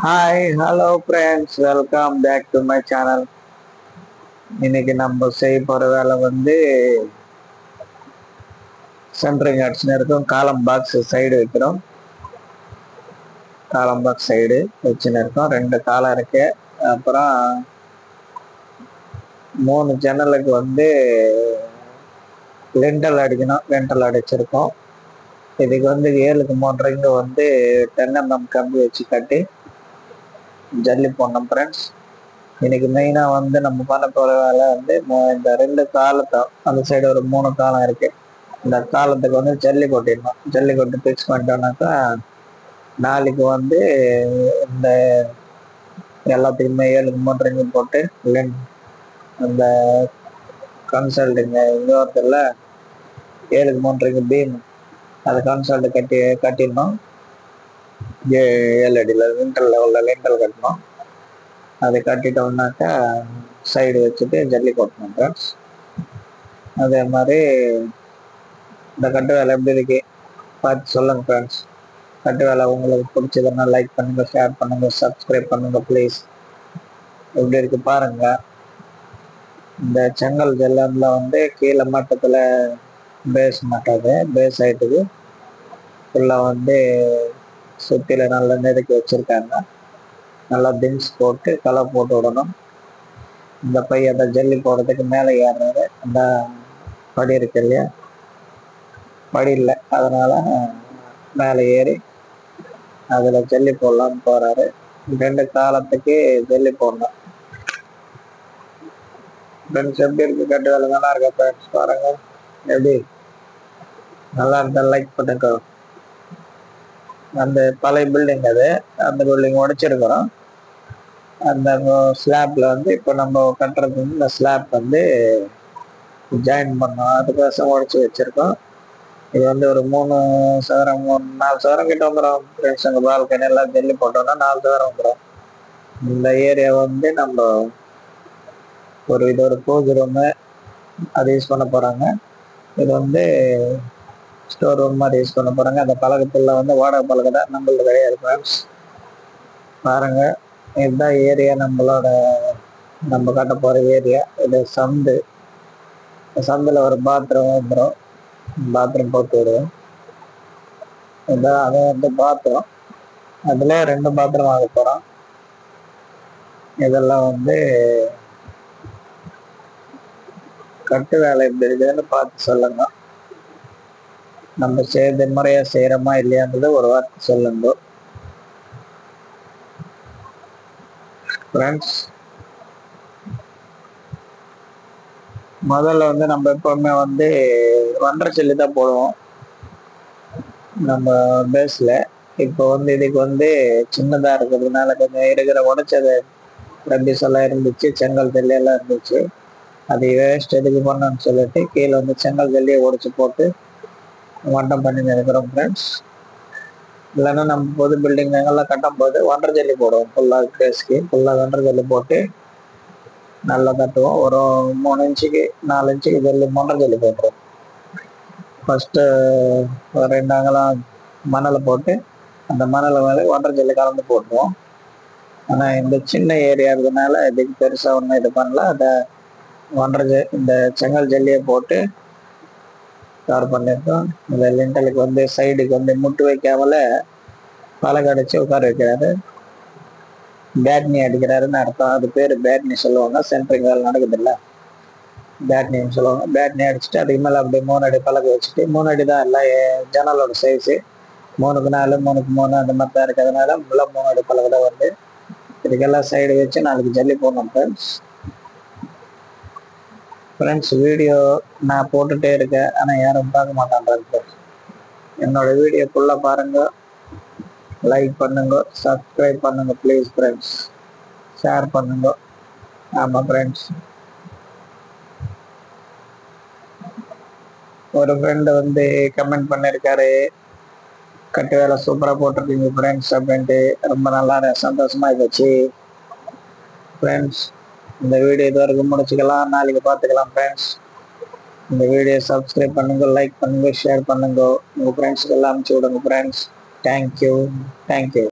Hi hello friends, welcome back to my channel. இன்னைக்கு நம்ம செய்ய போகிற வேலை வந்து சென்ட்ரிங் அடிச்சுன்னு இருக்கும். காலம் பாக்ஸ் சைடு வைக்கிறோம். காலம் பாக்ஸ் சைடு வச்சுன்னு இருக்கோம். 2 காலம் இருக்கு. அப்புறம் 3 ஜன்னலுக்கு வந்து லெண்டல் அடிக்கணும். லெண்டல் அடிச்சிருக்கோம். இதுக்கு வந்து 7க்கு 3 ரிங்கு வந்து 10 mm கம்பி வச்சு கட்டி ஜல்லி போடணும் ஃப்ரெண்ட்ஸ். இன்னைக்கு மெயினாக வந்து நம்ம பண்ண போகிற வேலை வந்து இந்த 2 காலத்தை அந்த சைடு ஒரு 3 காலம் இருக்கு. இந்த காலத்துக்கு வந்து ஜல்லி கொட்டிடணும். ஜல்லி கொட்டி ஃபிக்ஸ் பண்ணிட்டோம்னாக்கா நாளைக்கு வந்து இந்த எல்லாத்துக்குமே 7க்கு 3 ரிங்கு போட்டு அந்த கன்சல்டிங்க இன்னொருத்தரில் 7க்கு 3 ரிங்கு பீம் அது கன்சல்ட் கட்டிடணும். 7 அடியில் லிண்டல் லெவலில் லிண்டல் கட்டணும். அதை கட்டிட்டோம்னாக்கா சைடு வச்சுட்டு ஜல்லி கொட்டணும் ஃப்ரெண்ட்ஸ். அதே மாதிரி இந்த கட்டு வேலை எப்படி இருக்கு பார்த்து சொல்லுங்க ஃப்ரெண்ட்ஸ். கட்டு வேலை உங்களுக்கு பிடிச்சதுன்னா லைக் பண்ணுங்க, ஷேர் பண்ணுங்க, சப்ஸ்கிரைப் பண்ணுங்க ப்ளீஸ். எப்படி இருக்கு பாருங்க. இந்த செங்கல் ஜல்லம்ல வந்து கீழே மட்டத்தில் பேஸ் மாட்டாது. பேஸ் ஆயிட்டுது ஃபுல்லாக வந்து சுற்றில நல்லா நெருக்கி வச்சுருக்காங்க. நல்லா திங்ஸ் போட்டு களை போட்டு விடணும். இந்த பையன் அந்த ஜல்லி போடுறதுக்கு மேலே ஏறுறாரு. அந்த படி இருக்கு இல்லையா, படி இல்லை, அதனால மேலே ஏறி அதில் ஜல்லி போடலான்னு போகிறாரு. 2 காலத்துக்கு ஜல்லி போடணும் ஃப்ரெண்ட்ஸ். எப்படி இருக்கு கட்டு வேலை? நல்லா இருக்கா ஃப்ரெண்ட்ஸ்? பாருங்க எப்படி நல்லா இருந்தால் லைக் பண்ணுங்க. அந்த பழைய பில்டிங் அது, அந்த பில்டிங் உடைச்சிருக்கிறோம். அந்த ஸ்லாப்ல வந்து இப்போ நம்ம கட்டுறது வந்து இந்த ஸ்லாப் வந்து ஜாயின் பண்ணோம். அதுக்கோசம் உடச்சி வச்சிருக்கோம். இது வந்து ஒரு 3 சதுரம் 4 சதுரம் கிட்ட வந்துடும் ஃப்ரெண்ட்ஸ். அங்கே பால்கனி எல்லாம் ஜல்லி போட்டோம்னா 4 சதுரம் வந்துடும். இந்த ஏரியா வந்து நம்ம இது ஒரு பூஜை ரூமு அது யூஸ் பண்ண போகிறாங்க. இது வந்து ஸ்டோர் ரூம் மாதிரி யூஸ் பண்ண போகிறாங்க. அந்த பழக்கத்தில் வந்து வாடகை பழக்க தான், நம்மளோட கிடையாது ஃப்ரெண்ட்ஸ். பாருங்க, இதுதான் ஏரியா நம்ம கட்ட போகிற ஏரியா. இது சந்தில் ஒரு பாத்ரூம் வந்துடும். பாத்ரூம் போட்டு விடுவோம். இதான் அது வந்து பாத்ரூம். அதில் 2 பாத்ரூம் ஆக போகிறோம். இதெல்லாம் வந்து கட்டு வேலை எப்படி இருக்குதுன்னு பார்த்து சொல்லுங்க. நம்ம செய்யறது முறையாக செய்கிறோமா இல்லையான்றது ஒரு வார்த்தை சொல்லுங்க ஃப்ரெண்ட்ஸ். முதல்ல வந்து நம்ம எப்பவுமே வந்து 1.5 ஜல்லி தான் போடுவோம் நம்ம பேஸ்ல. இப்போ வந்து இதுக்கு வந்து சின்னதாக இருக்கிறதுனால கொஞ்சம் இருக்கிற உடைச்சது ரப்பீஸ் எல்லாம் இருந்துச்சு, செங்கல் ஜல்லி எல்லாம் இருந்துச்சு. அது வேஸ்ட் எதுக்கு பண்ணணும்னு சொல்லிட்டு கீழே வந்து செங்கல் ஜல்லியை உடைச்சு போட்டு வட்டம் பண்ணி இருக்கிறோம் ஃப்ரெண்ட்ஸ். இல்லைன்னா நம்ம பொது பில்டிங் எல்லாம் கட்டும் போது 1.5 ஜல்லி போடுவோம். ஃபுல்லாக பேஸ்க்கு ஃபுல்லாக 1.5 ஜல்லி போட்டு நல்லா கட்டுவோம். ஒரு 3 இன்ச்சுக்கு 4 இன்ச்சுக்கு ஜல்லி 1.5 ஜல்லி போட்டுருவோம். ஃபஸ்ட்டு ஒரு 2 அங்கலம் மணலை போட்டு அந்த மணலை மேலே 1.5 ஜல்லி கலந்து போட்டுருவோம். ஆனால் இந்த சின்ன ஏரியா இருக்கிறதுனால இதுக்கு பெருசாக ஒன்றும் இது பண்ணல. அதை 1.5 இந்த செங்கல் ஜல்லியை போட்டு கவர் பண்ணியிருக்கோம். இந்த லிண்டலுக்கு வந்து சைடுக்கு வந்து முட்டு வைக்காமல பலகை அடிச்சு உட்கார வைக்கிறாரு. பேட்னி அடிக்கிறாருன்னு அர்த்தம். அது பேர் பேட்னி சொல்லுவாங்க. சென்ட்ரிங் வேலை நடக்குது இல்லை, பேட்னின்னு சொல்லுவாங்க. பேட்னி அடிச்சுட்டு அதுக்கு மேலே அப்படியே 3 அடி பலகை வச்சுட்டு 3 அடி தான் எல்லாம் ஜன்னலோட சைஸு. 3க்கு 4 3க்கு 3 அந்த மாதிரி தான் இருக்கிறதுனால ஃபுல்லாக 3 அடி பலகை தான் வருது. இதுக்கெல்லாம் சைடு வச்சு நாளைக்கு ஜல்லி போடணும் ஃப்ரெண்ட்ஸ். வீடியோ நான் போட்டுகிட்டே இருக்கேன், ஆனால் யாரும் பார்க்க மாட்டாங்க. என்னோட வீடியோ ஃபுல்லாக பாருங்க, லைக் பண்ணுங்க, சப்ஸ்கிரைப் பண்ணுங்க ப்ளீஸ் ஃப்ரெண்ட்ஸ். ஷேர் பண்ணுங்க. ஆமாம் ஃப்ரெண்ட்ஸ், ஒரு ஃப்ரெண்டு வந்து கமெண்ட் பண்ணியிருக்காரு, கட்டு வேலை சூப்பராக போட்டிருக்கீங்க ஃப்ரெண்ட்ஸ் அப்படின்ட்டு. ரொம்ப நல்லா சந்தோஷமாக போச்சு ஃப்ரெண்ட்ஸ். இந்த வீடியோ இது வரைக்கும் முடிச்சுக்கலாம், நாளைக்கு பார்த்துக்கலாம் ஃப்ரெண்ட்ஸ். இந்த வீடியோ சப்ஸ்கிரைப் பண்ணுங்க, லைக் பண்ணுங்க, ஷேர் பண்ணுங்க, உங்கள் ஃப்ரெண்ட்ஸுக்கு எல்லாம் அனுப்பிச்சி விடுங்க ஃப்ரெண்ட்ஸ். தேங்க்யூ.